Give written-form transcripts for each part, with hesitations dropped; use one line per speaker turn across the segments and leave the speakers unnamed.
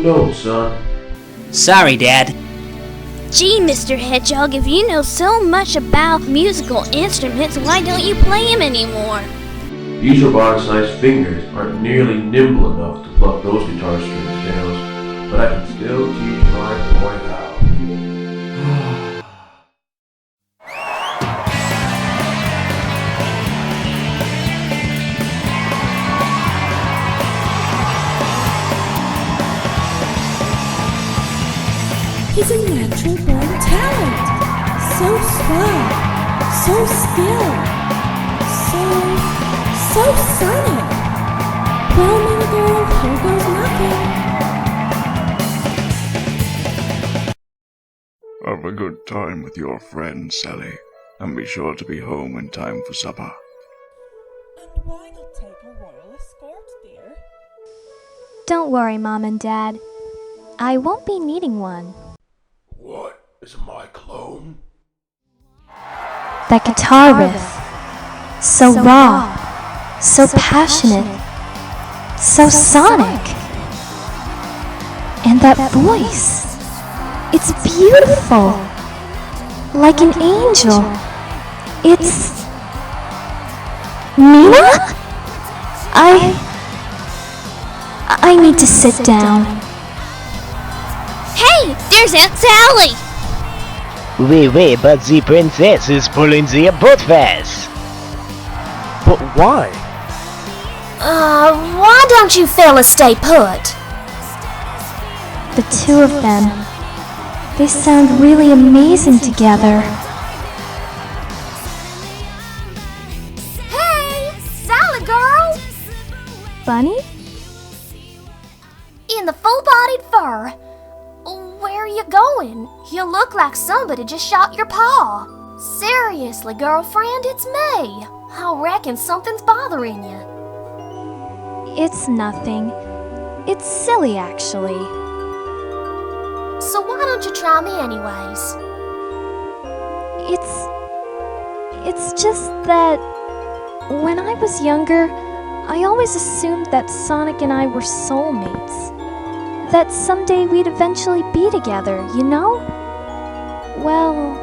notes, son.
Sorry, Dad.
Gee, Mr. Hedgehog, if you know so much about musical instruments, why don't you play them anymore?
These robotic-sized fingers aren't nearly nimble enough to pluck those guitar strings, Tails, but I can still teach my boy how.
He's a natural born talent. So smart, so skilled, so sonic. Well, my girl, here goes nothing.
Have a good time with your friend, Sally, and be sure to be home in time for supper.
And why not take a royal escort, dear?
Don't worry, Mom and Dad. I won't be needing one.
What is my clone?
That guitar riff. So raw. So passionate. So sonic. And that voice. It's beautiful. Like an angel. It's... Nina? I need to sit down.
Hey, there's Aunt Sally!
Oui, but the princess is pulling the boat fast.
But why?
Why don't you fellas stay put?
The two of them. They sound really amazing together.
Hey, Sally girl!
Bunny?
In the full-bodied fur. Where are you going? You look like somebody just shot your paw. Seriously, girlfriend, it's me. I reckon something's bothering you.
It's nothing. It's silly, actually.
So why don't you try me anyways?
It's just that when I was younger, I always assumed that Sonic and I were soulmates. That someday we'd eventually be together, you know? Well,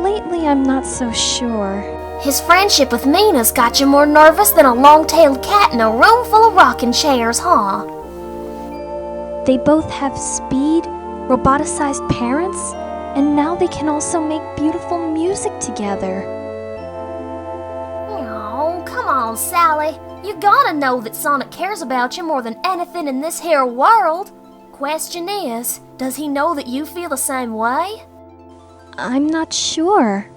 lately I'm not so sure.
His friendship with Mina's got you more nervous than a long-tailed cat in a room full of rocking chairs, huh?
They both have speed, roboticized parents, and now they can also make beautiful music together.
Oh, come on, Sally. You gotta know that Sonic cares about you more than anything in this here world. Question is, does he know that you feel the same way?
I'm not sure.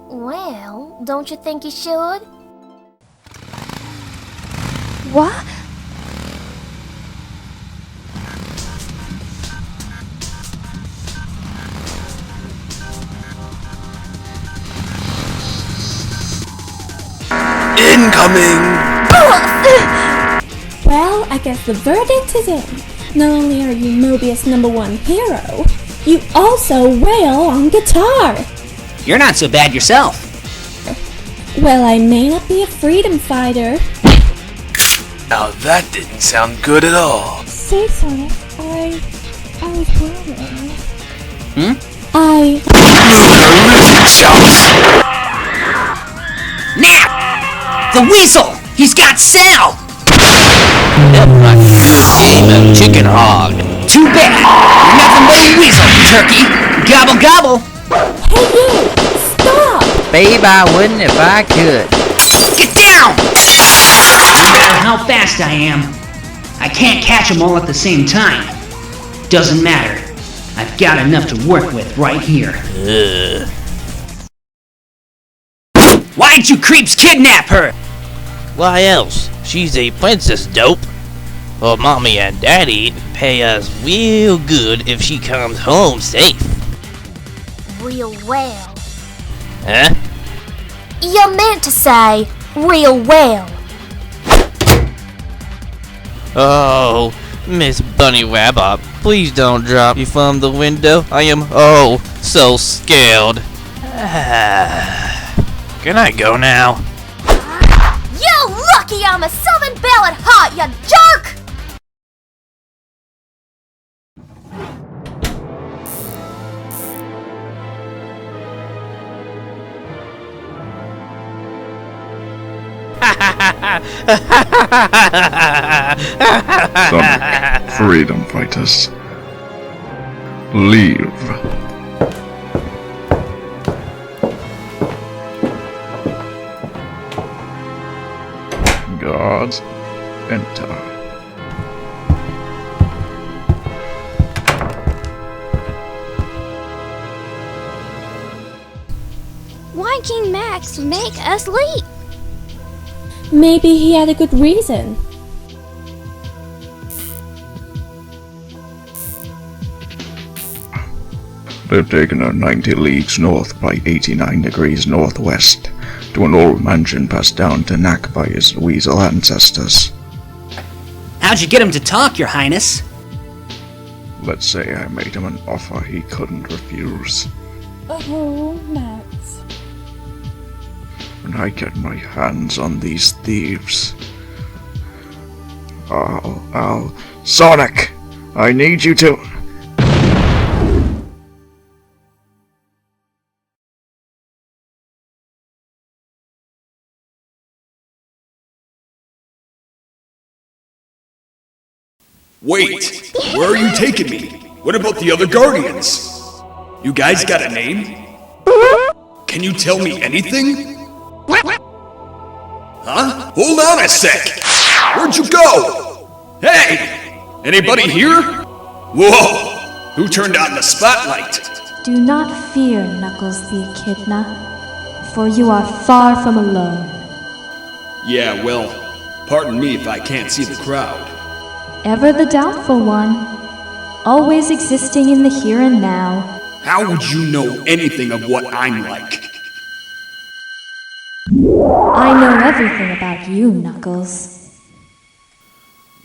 Well, don't you think he should?
What?
Incoming!
Well, I guess the verdict is in. Not only are you Mobius' #1 hero, you also wail on guitar.
You're not so bad yourself.
Well, I may not be a freedom fighter.
Now that didn't sound good at all.
Say, Sonic, I was wondering.
Horrific shouts!
Now! The weasel! He's got Sal!
My good game of chicken hog.
Too bad! You're nothing but a weasel, turkey! Gobble gobble!
Hey, you! Stop!
Babe, I wouldn't if I could.
Get down! No matter how fast I am, I can't catch them all at the same time. Doesn't matter. I've got enough to work with right here. Why'd you creeps kidnap her?
Why else? She's a princess, dope. Well, Mommy and Daddy pay us real good if she comes home safe.
Real well.
Huh?
You meant to say, real well.
Oh, Miss Bunny Rabbit, please don't drop me from the window. I am, so scared. Can I go now?
You lucky I'm a Southern Belle at heart, you jerk!
Sonic, freedom fighters. Leave. Guards, enter.
Why King Max make us leave?
Maybe he had a good reason.
They've taken her 90 leagues north by 89 degrees northwest to an old mansion passed down to Knack by his weasel ancestors.
How'd you get him to talk, Your Highness?
Let's say I made him an offer he couldn't refuse.
Oh, Max.
When I get my hands on these thieves, I'll... Sonic! I need you to...
Wait, where are you taking me? What about the other Guardians? You guys got a name? Can you tell me anything? Huh? Hold on a sec! Where'd you go? Hey! Anybody here? Whoa! Who turned on the spotlight?
Do not fear, Knuckles the Echidna, for you are far from alone.
Yeah, well, pardon me if I can't see the crowd.
Ever the doubtful one, always existing in the here and now.
How would you know anything of what I'm like?
I know everything about you, Knuckles.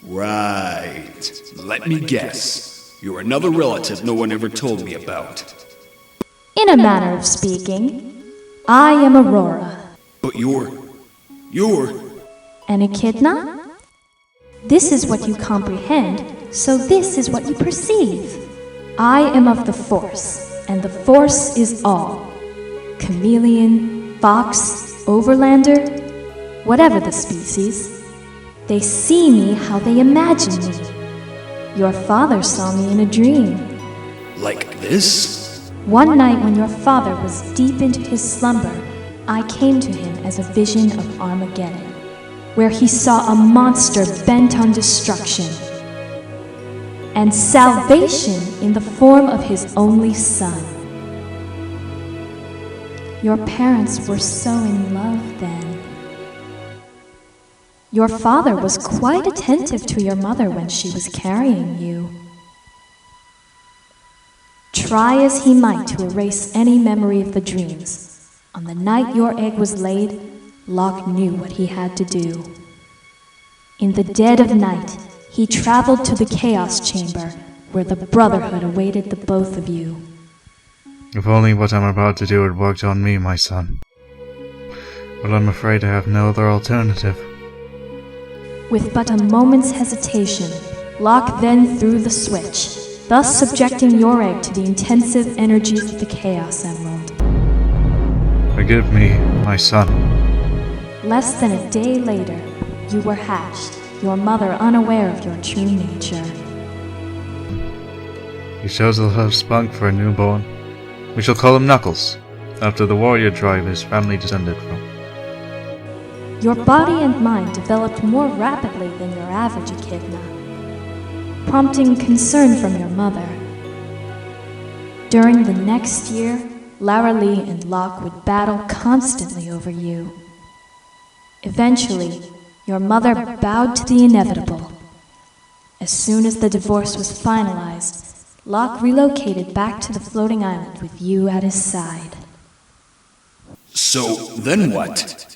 Right. Let me guess. You're another relative no one ever told me about.
In a manner of speaking, I am Aurora.
But you're...
An Echidna? This is what you comprehend, so this is what you perceive. I am of the Force, and the Force is all. Chameleon, fox, overlander, whatever the species. They see me how they imagine me. Your father saw me in a dream.
Like this?
One night when your father was deep into his slumber, I came to him as a vision of Armageddon, where he saw a monster bent on destruction, and salvation in the form of his only son. Your parents were so in love then. Your father was quite attentive to your mother when she was carrying you. Try as he might to erase any memory of the dreams, on the night your egg was laid, Locke knew what he had to do. In the dead of night, he traveled to the Chaos Chamber, where the Brotherhood awaited the both of you.
If only what I'm about to do had worked on me, my son. But I'm afraid I have no other alternative.
With but a moment's hesitation, Locke then threw the switch, thus subjecting your egg to the intensive energies of the Chaos Emerald.
Forgive me, my son.
Less than a day later, you were hatched, your mother unaware of your true nature.
He shows a lot of spunk for a newborn. We shall call him Knuckles, after the warrior tribe his family descended from.
Your body and mind developed more rapidly than your average echidna, prompting concern from your mother. During the next year, Lara Lee and Locke would battle constantly over you. Eventually, your mother bowed to the inevitable. As soon as the divorce was finalized, Locke relocated back to the floating island with you at his side.
So, then what?